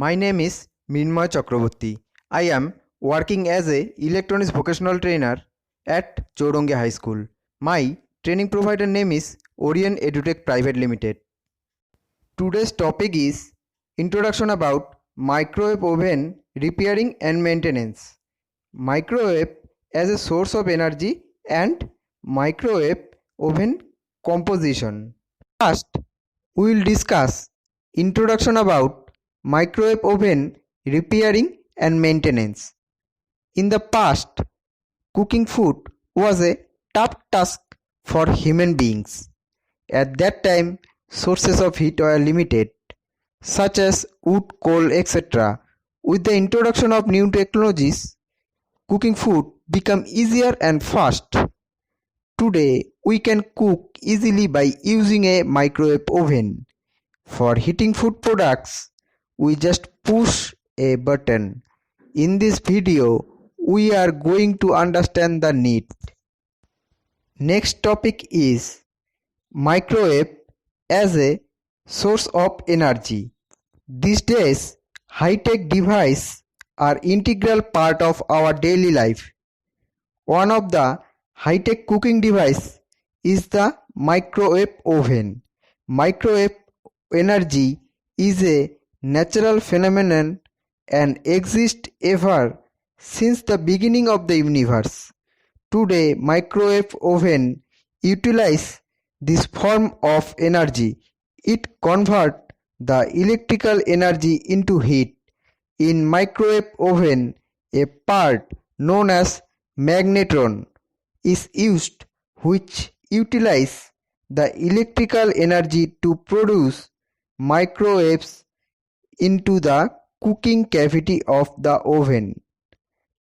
My name is Minmay Chakraborty. I am working as a electronics vocational trainer at Choudonge High School. My training provider name is Orion Edutech Private Limited. Today's topic is introduction about microwave oven repairing and maintenance. Microwave as a source of energy and microwave oven composition. First, we will discuss introduction about microwave oven repairing and maintenance. In the past, cooking food was a tough task for human beings. At that time, sources of heat were limited, such as wood, coal, etc. With the introduction of new technologies, cooking food became easier and fast. Today, we can cook easily by using a microwave oven. For heating food products, we just push a button. In this video, we are going to understand the need. Next topic is microwave as a source of energy. These days, high-tech devices are integral part of our daily life. One of the high-tech cooking device is the microwave oven. Microwave energy is a natural phenomenon and exists ever since the beginning of the universe. Today, microwave oven utilize this form of energy. It converts the electrical energy into heat. In microwave oven, a part known as magnetron is used, which utilize the electrical energy to produce microwaves into the cooking cavity of the oven.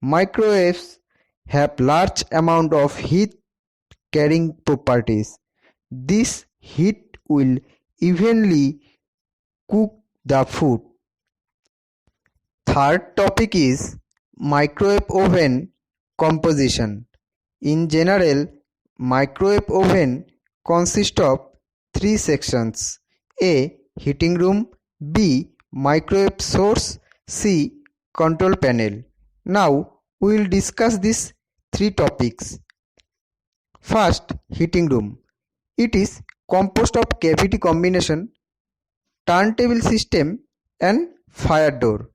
Microwaves have large amount of heat carrying properties. This heat will evenly cook the food. Third topic is microwave oven composition. In general, microwave oven consists of three sections: A. Heating room, B. Microwave source, C. Control panel. Now we will discuss these three topics. First, heating room. It is composed of cavity combination, turntable system and fire door.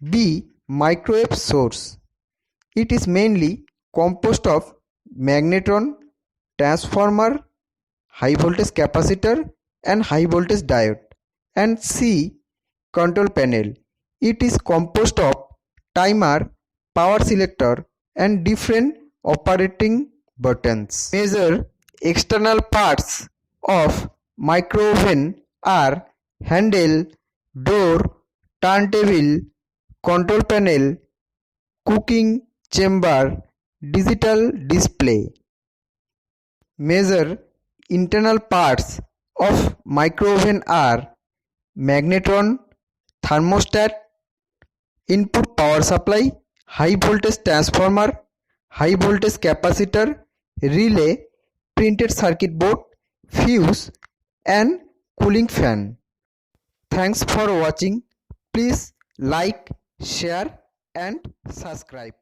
B. Microwave source. It is mainly composed of magnetron, transformer, high voltage capacitor and high voltage diode. And C. Control panel. It is composed of timer, power selector and different operating buttons. Major external parts of microwave oven are handle, door, turntable, control panel, cooking chamber, digital display. Major internal parts of microwave oven are magnetron, thermostat, input power supply, high voltage transformer, high voltage capacitor, relay, printed circuit board, fuse and cooling fan. Thanks for watching. Please like, share and subscribe.